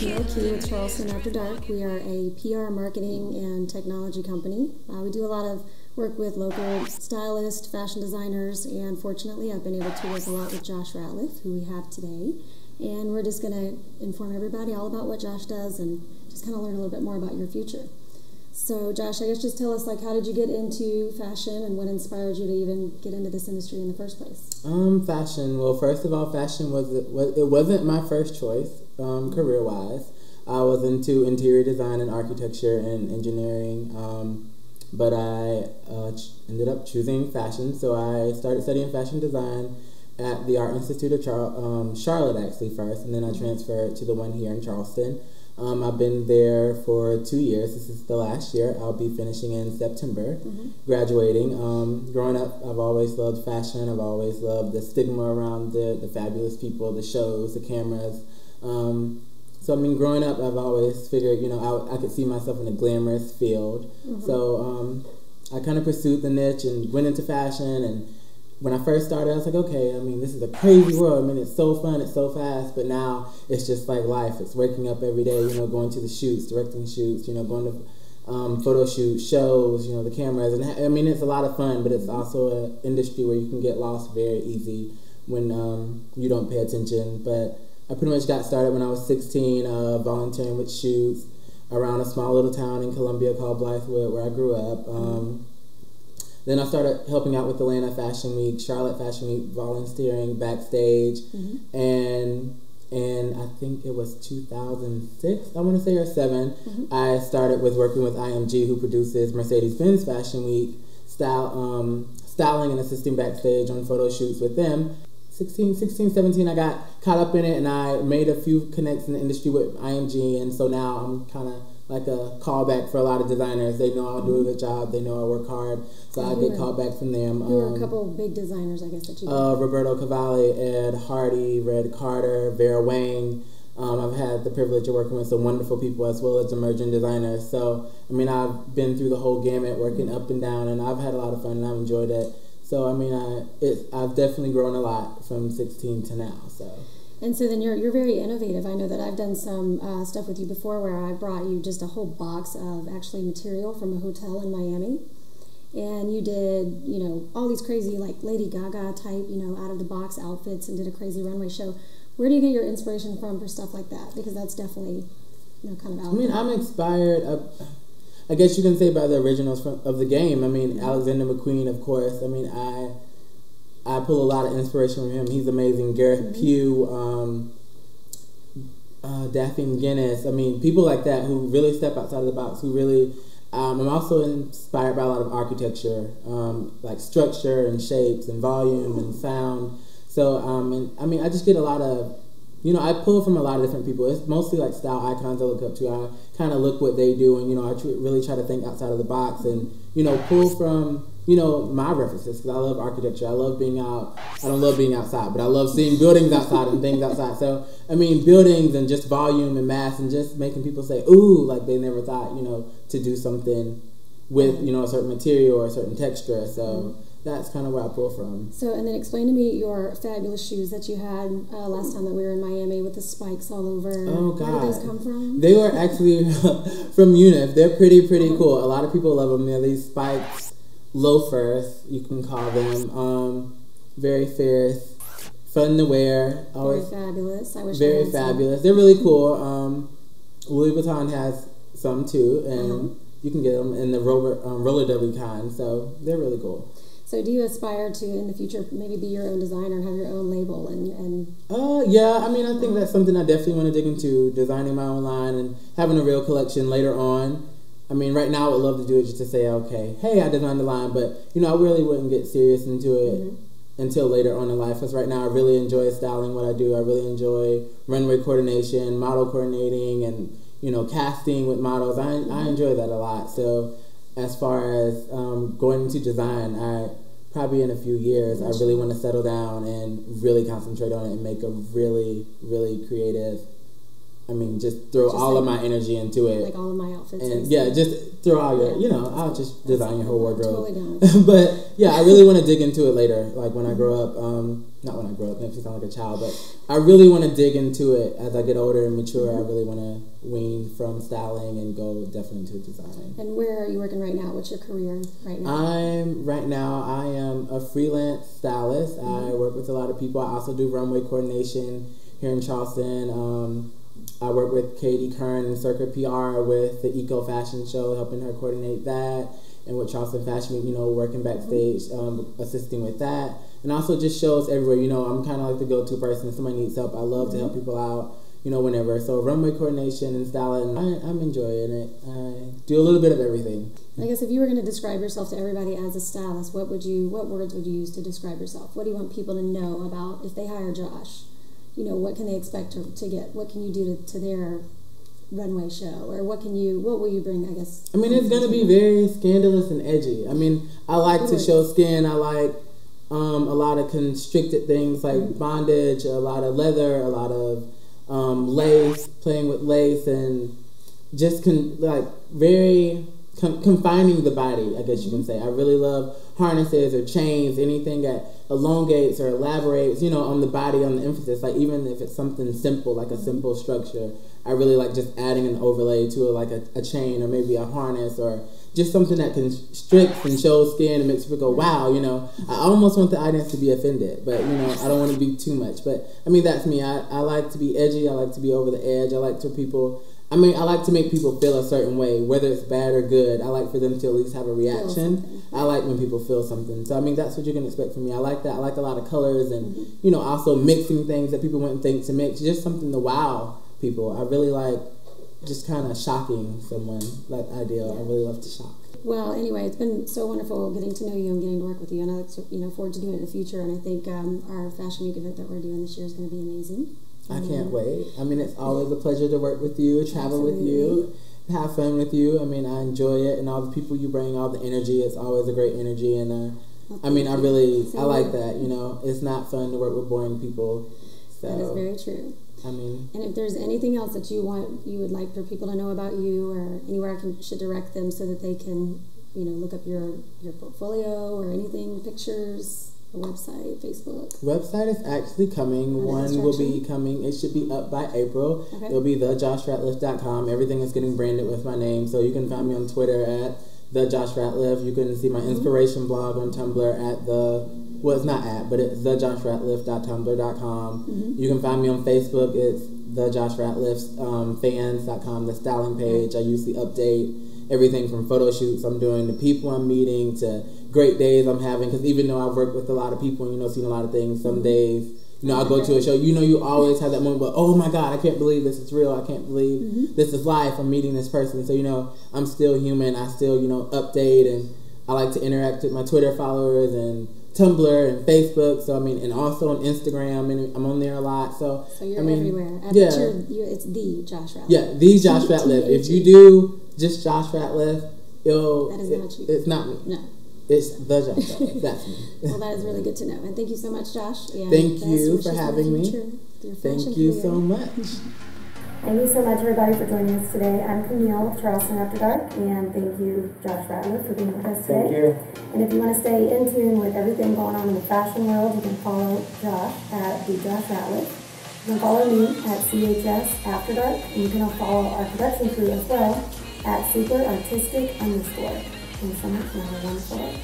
Camille Key with Charleston After Dark. We are a PR, marketing, and technology company. We do a lot of work with local stylists, fashion designers, and fortunately I've been able to work a lot with Josh Ratliff, who we have today. And we're just going to inform everybody all about what Josh does and just kind of learn a little bit more about your future. So Josh, I guess just tell us, how did you get into fashion and what inspired you to even get into this industry in the first place? Fashion. Well, first of all, fashion wasn't my first choice, career-wise. I was into interior design and architecture and engineering, but I ended up choosing fashion. So I started studying fashion design at the Art Institute of Charlotte, actually, first, and then I transferred to the one here in Charleston. I've been there for 2 years. This is the last year. I'll be finishing in September, graduating. Growing up, I've always loved fashion. I've always loved the stigma around the fabulous people, the shows, the cameras. So, I mean, growing up, I've always figured, I could see myself in a glamorous field. So I kind of pursued the niche and went into fashion. And when I first started, I was like, okay, I mean, this is a crazy world. I mean, it's so fun, it's so fast, but now it's just like life. It's waking up every day, going to the shoots, directing shoots, going to photo shoots, shows, the cameras. And I mean, it's a lot of fun, but it's also an industry where you can get lost very easy when you don't pay attention. But I pretty much got started when I was 16, volunteering with shoots around a small little town in Columbia called Blythewood, where I grew up. Then I started helping out with Atlanta Fashion Week, Charlotte Fashion Week, volunteering backstage, and I think it was 2006, I want to say, or 7. I started working with IMG, who produces Mercedes-Benz Fashion Week, styling and assisting backstage on photo shoots with them. 16, 17, I got caught up in it, and I made a few connects in the industry with IMG, and so now I'm kind of like a callback for a lot of designers. They know I'll do a good job. They know I work hard, so I get called back from them. There were a couple of big designers, I guess, that you Roberto Cavalli, Ed Hardy, Red Carter, Vera Wang. I've had the privilege of working with some wonderful people as well as emerging designers. So, I mean, I've been through the whole gamut, working up and down, and I've had a lot of fun, and I've enjoyed it. So, I mean, I've definitely grown a lot from 16 to now, so. And so then you're very innovative. I know that I've done some stuff with you before where I brought you just a whole box of actually material from a hotel in Miami. And you did, all these crazy like Lady Gaga type, out of the box outfits and did a crazy runway show. Where do you get your inspiration from for stuff like that? Because that's definitely, kind of out there. I'm inspired, I guess you can say, by the originals of the game. I mean, Alexander McQueen, of course. I mean, I pull a lot of inspiration from him. He's amazing. Gareth Pugh, Daphne Guinness. I mean, people like that who really step outside of the box, who really... I'm also inspired by a lot of architecture, like structure and shapes and volume and sound. So, I mean, I just get a lot of... I pull from a lot of different people. It's mostly like style icons I look up to. I kind of look what they do, and, I really try to think outside of the box and, pull from... my references, because I love architecture. I love being out. I don't love being outside, but I love seeing buildings outside and things outside. So, I mean, buildings and just volume and mass and just making people say, ooh, like they never thought, to do something with, a certain material or a certain texture. So that's kind of where I pull from. So, and then explain to me your fabulous shoes that you had last time that we were in Miami with the spikes all over. Oh, God. Where did those come from? They were actually from UNIF. They're pretty cool. A lot of people love them. They're these spikes. Loafers, you can call them. Very fierce, fun to wear. Always very fabulous. I wish very fabulous. They're really cool. Louis Vuitton has some too, and you can get them in the roller derby kind. So they're really cool. So do you aspire to, in the future, maybe be your own designer and have your own label? Yeah, I mean, I think that's something I definitely want to dig into, designing my own line and having a real collection later on. I mean, right now I would love to do it just to say, okay, hey, I designed the line, but, I really wouldn't get serious into it until later on in life, because right now I really enjoy styling what I do. I really enjoy runway coordination, model coordinating, and, casting with models. I enjoy that a lot. So as far as going into design, probably in a few years, I really want to settle down and really concentrate on it and make a really, really creative just throw just all of my energy into it. Like all of my outfits. And just throw all your, I'll just design your whole wardrobe. Totally But yeah, I really want to dig into it later. Like when I grow up, not when I grow up, makes me sound like a child, but I really want to dig into it as I get older and mature. I really want to wean from styling and go definitely to design. And where are you working right now? What's your career right now? I am a freelance stylist. I work with a lot of people. I also do runway coordination here in Charleston. I work with Katie Kern and Circa PR with the Eco Fashion Show, helping her coordinate that, and with Charleston Fashion Week, working backstage, assisting with that, and also just shows everywhere. I'm kind of like the go-to person. If somebody needs help, I love to help people out, whenever. So runway coordination and styling, I'm enjoying it. I do a little bit of everything. I guess if you were going to describe yourself to everybody as a stylist, what words would you use to describe yourself? What do you want people to know about if they hire Josh? What can they expect to get? What can you do to their runway show? Or what will you bring, I guess? It's going to be very scandalous and edgy. I like to show skin. I like a lot of constricted things like bondage, a lot of leather, a lot of lace, playing with lace, and just very confining the body, I guess you can say. I really love harnesses or chains, anything that elongates or elaborates, on the body, on the emphasis. Like even if it's something simple, like a simple structure, I really like just adding an overlay to it, a chain or maybe a harness or just something that constricts and shows skin and makes people go, wow, I almost want the audience to be offended, but, I don't want to be too much. But, that's me. I like to be edgy. I like to be over the edge. I like to make people feel a certain way, whether it's bad or good. I like for them to at least have a reaction. I like when people feel something. So, that's what you can expect from me. I like that. I like a lot of colors and, also mixing things that people wouldn't think to mix. Just something to wow people. I really like just kind of shocking someone, like ideal. I really love to shock. Well, anyway, it's been so wonderful getting to know you and getting to work with you. And I look forward to doing it in the future. And I think our Fashion Week event that we're doing this year is going to be amazing. I can't wait. It's always a pleasure to work with you, travel with you, have fun with you. I enjoy it, and all the people you bring, all the energy. It's always a great energy, and I like that. It's not fun to work with boring people. So, that is very true. And if there's anything else that you would like for people to know about you, or anywhere I should direct them so that they can, look up your portfolio or anything, pictures. Website, Facebook. Website is actually coming. One will be coming. It should be up by April. Okay. It'll be thejoshratliff.com. Everything is getting branded with my name, so you can find me on Twitter at thejoshratliff. You can see my inspiration blog on Tumblr at it's thejoshratliff.tumblr.com. You can find me on Facebook. It's thejoshratliff fans.com, the styling page. I usually update everything from photo shoots I'm doing to people I'm meeting to great days I'm having, because even though I've worked with a lot of people and seen a lot of things, some days I'll go to a show, you always have that moment, but oh my God, I can't believe this is real, I can't believe this is life, I'm meeting this person. So I'm still human, I still update, and I like to interact with my Twitter followers and Tumblr and Facebook. So and also on Instagram, and I'm on there a lot. So you're everywhere. It's the Josh Ratliff. Yeah, the Josh Ratliff. If you do just Josh Ratliff, that is not you. It's not me. No. It's the Josh Ratliff. That's me. Well, that is really good to know. And thank you so much, Josh. And thank you for having me. Thank you so much. Thank you so much, everybody, for joining us today. I'm Camille of Charleston After Dark, and thank you, Josh Ratliff, for being with us today. Thank you. And if you want to stay in tune with everything going on in the fashion world, you can follow Josh at the Josh Ratliff. You can follow me at CHS After Dark, and you can follow our production crew as well at super_artistic_. Thanks so much, and have a wonderful day.